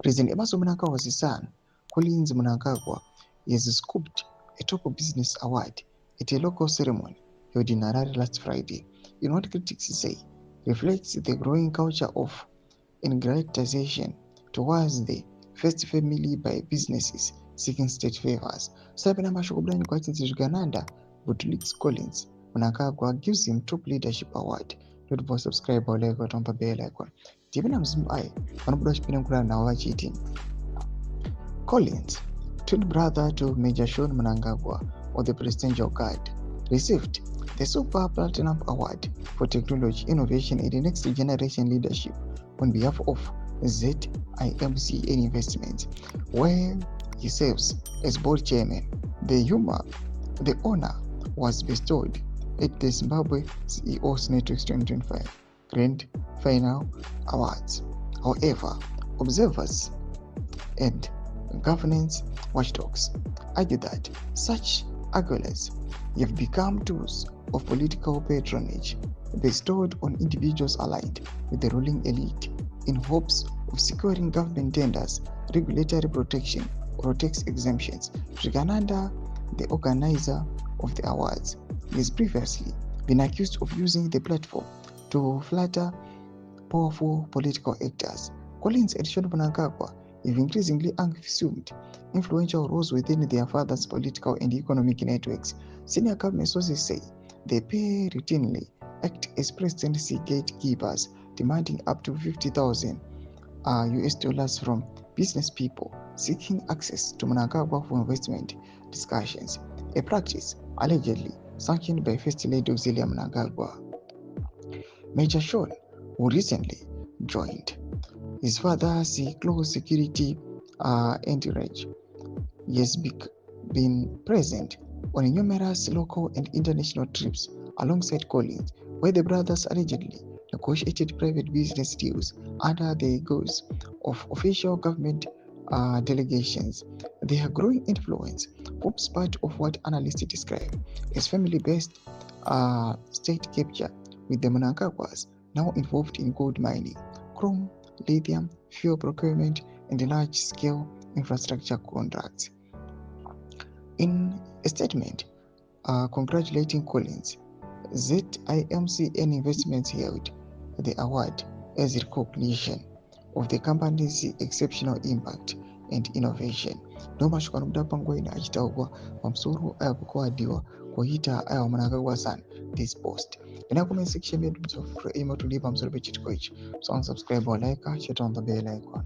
President Emerson Mnangagwa's son, Collins Mnangagwa, is scooped a top business award at a local ceremony held in Harare last Friday, in what critics say reflects the growing culture of ingratitude towards the first family by businesses seeking state favors. Sabina Mashokublanyi kwa Uganda, but Leaks Collins Mnangagwa gives him top leadership award. Not for subscribe or like or tompa bell icon. Tibina mzimbai, wanabuda shipina mkula na wachiti. Collins, twin brother to Major Sean Mnangagwa of the Presidential Guard, received the Super Platinum Award for Technology, Innovation and Next Generation Leadership on behalf of ZIMCN Investments, where he serves as board chairman. The honor was bestowed at the Zimbabwe CEO's Networks 2025 Grand Final Awards. However, observers and governance watchdogs argue that such accolades have become tools of political patronage bestowed on individuals aligned with the ruling elite in hopes of securing government tenders, regulatory protection, or tax exemptions. Trigananda, the organizer of the awards, has previously been accused of using the platform to flatter powerful political actors. Collins and Sean Mnangagwa have increasingly assumed influential roles within their father's political and economic networks. Senior government sources say they pay routinely act as presidency gatekeepers, demanding up to $50,000 US from business people seeking access to Mnangagwa for investment discussions, a practice allegedly sanctioned by First Lady Auxilia Mnangagwa. Major Sean, who recently joined his father's close security entourage, he has been present on numerous local and international trips alongside Collins, where the brothers allegedly negotiated private business deals under the guise of official government delegations. Their growing influence forms part of what analysts describe as family-based state capture, with the Mnangagwas now involved in gold mining, chrome, lithium, fuel procurement, and large-scale infrastructure contracts. In a statement congratulating Collins, ZIMCN Investments hailed the award as recognition of the company's exceptional impact and innovation. Nomashukana kudapa ngoina achitaugwa pamsoro ayakukwadiwa kuhita aya Mnangagwa san this post. In the comment section, email to leave pamsoro pechitiko ichi. So unsubscribe or like, share on the bell icon.